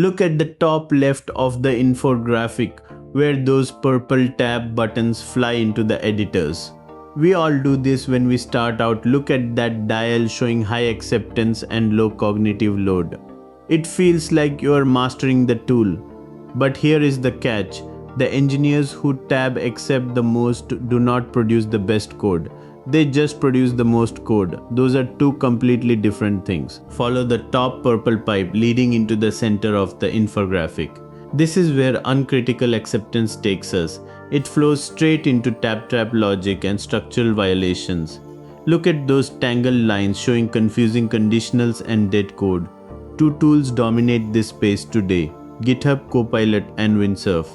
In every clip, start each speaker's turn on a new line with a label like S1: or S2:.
S1: Look at the top left of the infographic where those purple tab buttons fly into the editors. We all do this when we start out. Look at that dial showing high acceptance and low cognitive load. It feels like you are mastering the tool. But here is the catch. The engineers who tab accept the most do not produce the best code. They just produce the most code. Those are two completely different things. Follow the top purple pipe leading into the center of the infographic. This is where uncritical acceptance takes us. It flows straight into tab trap logic and structural violations. Look at those tangled lines showing confusing conditionals and dead code. Two tools dominate this space today: GitHub Copilot and Windsurf.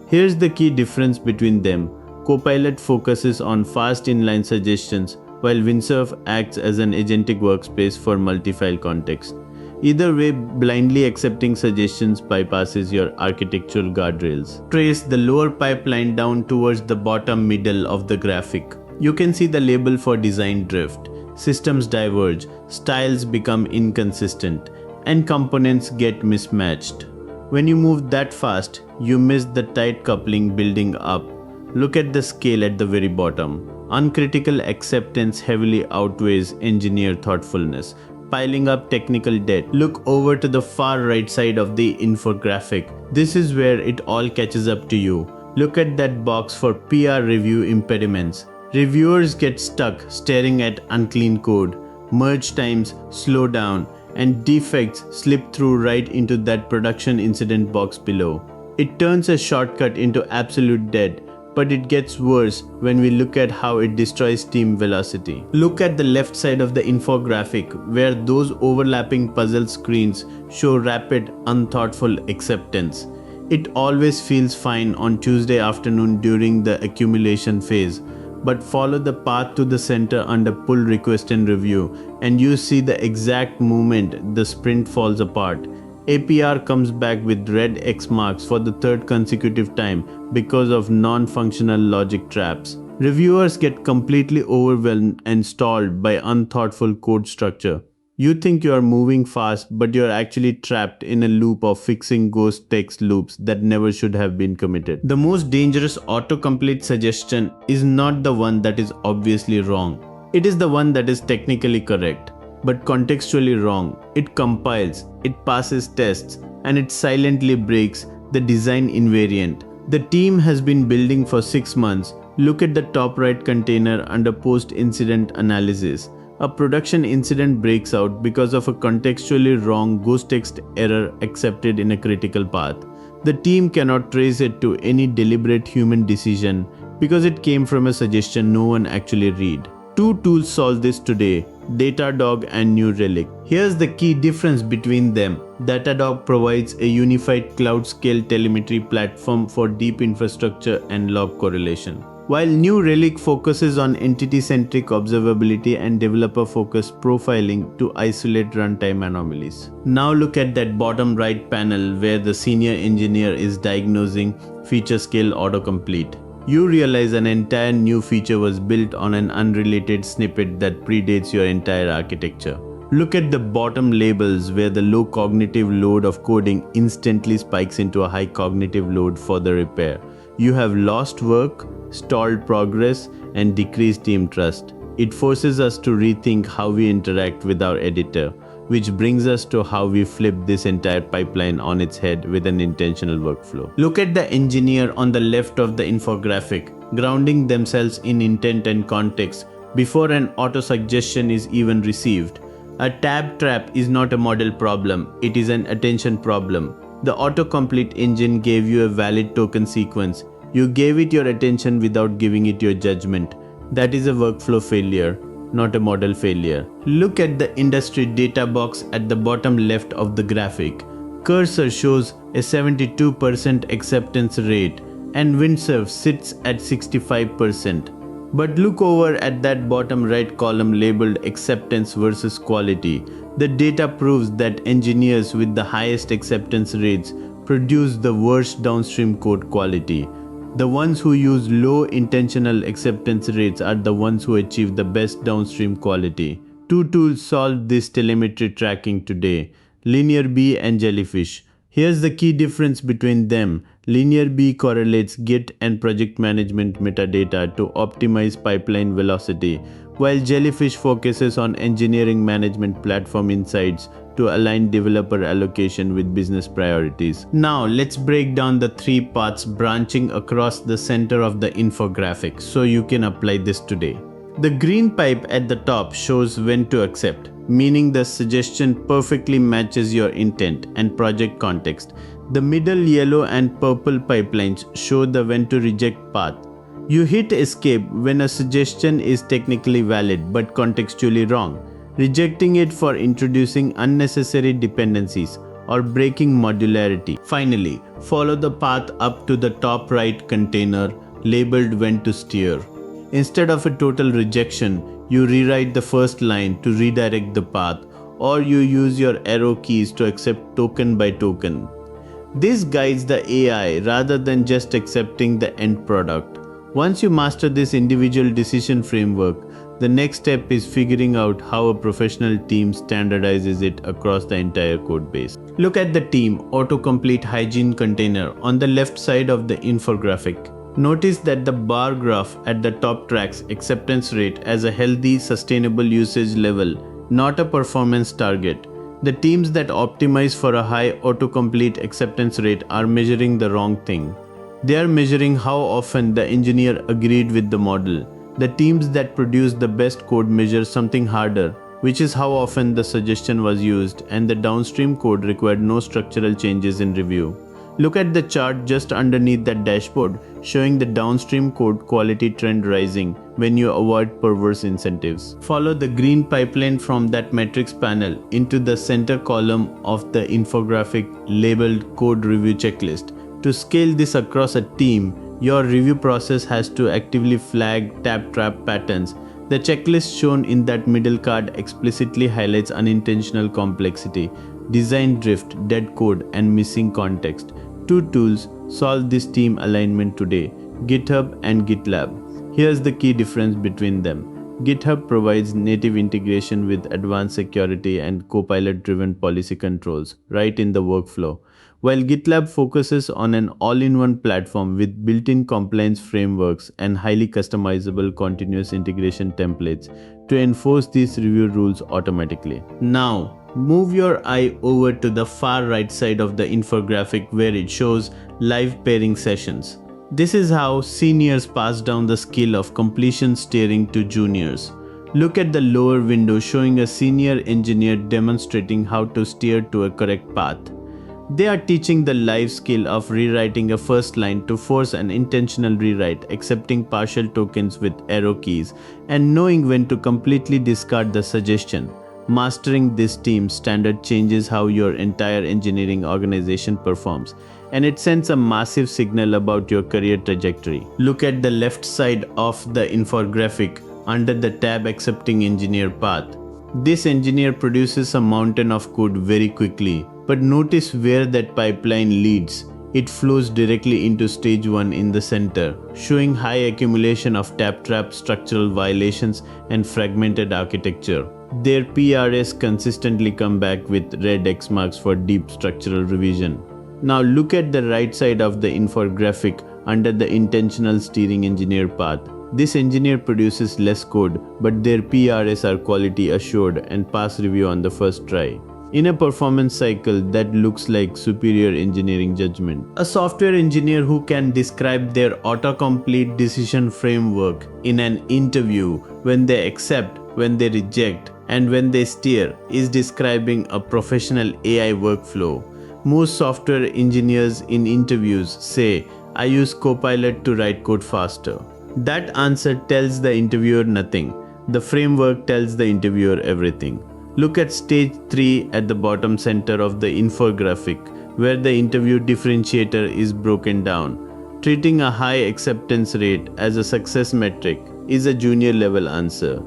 S1: Here's the key difference between them. Copilot focuses on fast inline suggestions, while Windsurf acts as an agentic workspace for multi-file context. Either way, blindly accepting suggestions bypasses your architectural guardrails. Trace the lower pipeline down towards the bottom middle of the graphic. You can see the label for design drift. Systems diverge, styles become inconsistent, and components get mismatched. When you move that fast, you miss the tight coupling building up. Look at the scale at the very bottom. Uncritical acceptance heavily outweighs engineer thoughtfulness, piling up technical debt. Look over to the far right side of the infographic. This is where it all catches up to you. Look at that box for PR review impediments. Reviewers get stuck staring at unclean code. Merge times slow down, and defects slip through right into that production incident box below. It turns a shortcut into absolute dead. But it gets worse when we look at how it destroys team velocity. Look at the left side of the infographic where those overlapping puzzle screens show rapid, unthoughtful acceptance. It always feels fine on Tuesday afternoon during the accumulation phase, but follow the path to the center under pull request and review, and you see the exact moment the sprint falls apart. APR comes back with red X marks for the third consecutive time because of non-functional logic traps. Reviewers get completely overwhelmed and stalled by unthoughtful code structure. You think you are moving fast, but you are actually trapped in a loop of fixing ghost text loops that never should have been committed. The most dangerous autocomplete suggestion is not the one that is obviously wrong. It is the one that is technically correct, but contextually wrong. It compiles, it passes tests, and it silently breaks the design invariant. The team has been building for 6 months. Look at the top right container under post-incident analysis. A production incident breaks out because of a contextually wrong ghost text error accepted in a critical path. The team cannot trace it to any deliberate human decision because it came from a suggestion no one actually read. Two tools solve this today: Datadog and New Relic. Here's the key difference between them. Datadog provides a unified cloud-scale telemetry platform for deep infrastructure and log correlation, while New Relic focuses on entity-centric observability and developer-focused profiling to isolate runtime anomalies. Now look at that bottom right panel where the senior engineer is diagnosing feature scale autocomplete. You realize an entire new feature was built on an unrelated snippet that predates your entire architecture. Look at the bottom labels where the low cognitive load of coding instantly spikes into a high cognitive load for the repair. You have lost work, stalled progress, and decreased team trust. It forces us to rethink how we interact with our editor, which brings us to how we flip this entire pipeline on its head with an intentional workflow. Look at the engineer on the left of the infographic, grounding themselves in intent and context before an auto-suggestion is even received. A tab trap is not a model problem, it is an attention problem. The autocomplete engine gave you a valid token sequence. You gave it your attention without giving it your judgment. That is a workflow failure, not a model failure. Look at the industry data box at the bottom left of the graphic. Cursor shows a 72% acceptance rate and Windsurf sits at 65%. But look over at that bottom right column labeled acceptance versus quality. The data proves that engineers with the highest acceptance rates produce the worst downstream code quality. The ones who use low intentional acceptance rates are the ones who achieve the best downstream quality. Two tools solve this telemetry tracking today: LinearB and Jellyfish. Here's the key difference between them. Linear B correlates Git and project management metadata to optimize pipeline velocity, while Jellyfish focuses on engineering management platform insights to align developer allocation with business priorities. Now let's break down the three paths branching across the center of the infographic so you can apply this today. The green pipe at the top shows when to accept, meaning the suggestion perfectly matches your intent and project context. The middle yellow and purple pipelines show the when to reject path. You hit escape when a suggestion is technically valid but contextually wrong, rejecting it for introducing unnecessary dependencies or breaking modularity. Finally, follow the path up to the top right container labeled when to steer. Instead of a total rejection, you rewrite the first line to redirect the path, or you use your arrow keys to accept token by token. This guides the AI rather than just accepting the end product. Once you master this individual decision framework, the next step is figuring out how a professional team standardizes it across the entire code base. Look at the team Autocomplete Hygiene container on the left side of the infographic. Notice that the bar graph at the top tracks acceptance rate as a healthy, sustainable usage level, not a performance target. The teams that optimize for a high autocomplete acceptance rate are measuring the wrong thing. They are measuring how often the engineer agreed with the model. The teams that produce the best code measure something harder, which is how often the suggestion was used, and the downstream code required no structural changes in review. Look at the chart just underneath that dashboard, showing the downstream code quality trend rising when you avoid perverse incentives. Follow the green pipeline from that metrics panel into the center column of the infographic labeled Code Review Checklist. To scale this across a team, your review process has to actively flag tap trap patterns. The checklist shown in that middle card explicitly highlights unintentional complexity, design drift, dead code, and missing context. Two tools solve this team alignment today: GitHub and GitLab. Here's the key difference between them. GitHub provides native integration with advanced security and Copilot-driven policy controls right in the workflow, while GitLab focuses on an all-in-one platform with built-in compliance frameworks and highly customizable continuous integration templates to enforce these review rules automatically. Now, move your eye over to the far right side of the infographic where it shows live pairing sessions. This is how seniors pass down the skill of completion steering to juniors. Look at the lower window showing a senior engineer demonstrating how to steer to a correct path. They are teaching the live skill of rewriting a first line to force an intentional rewrite, accepting partial tokens with arrow keys, and knowing when to completely discard the suggestion. Mastering this team standard changes how your entire engineering organization performs, and it sends a massive signal about your career trajectory. Look at the left side of the infographic under the tab accepting engineer path. This engineer produces a mountain of code very quickly, but notice where that pipeline leads. It flows directly into stage 1 in the center, showing high accumulation of tap trap, structural violations, and fragmented architecture. Their PRs consistently come back with red X marks for deep structural revision. Now look at the right side of the infographic under the intentional steering engineer path. This engineer produces less code, but their PRs are quality assured and pass review on the first try. In a performance cycle that looks like superior engineering judgment. A software engineer who can describe their autocomplete decision framework in an interview when they accept, when they reject, and when they steer is describing a professional AI workflow. Most software engineers in interviews say, "I use Copilot to write code faster." That answer tells the interviewer nothing. The framework tells the interviewer everything. Look at stage 3 at the bottom center of the infographic, where the interview differentiator is broken down. Treating a high acceptance rate as a success metric is a junior level answer.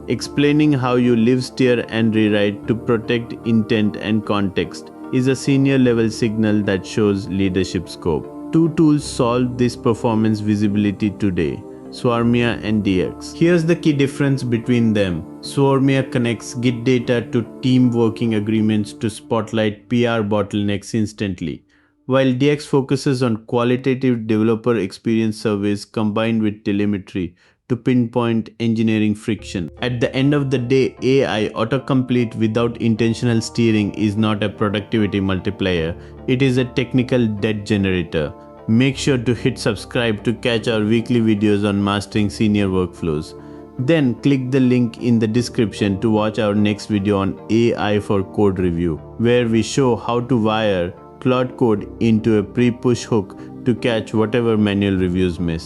S1: Explaining how you live, steer, and rewrite to protect intent and context is a senior level signal that shows leadership scope. Two tools solve this performance visibility today: Swarmia and DX. Here's the key difference between them. Swarmia connects Git data to team working agreements to spotlight PR bottlenecks instantly, while DX focuses on qualitative developer experience surveys combined with telemetry to pinpoint engineering friction. At the end of the day, AI autocomplete without intentional steering is not a productivity multiplier, it is a technical debt generator. Make sure to hit subscribe to catch our weekly videos on mastering senior workflows. Then click the link in the description to watch our next video on AI for code review, where we show how to wire Claude Code into a pre-push hook to catch whatever manual reviews miss.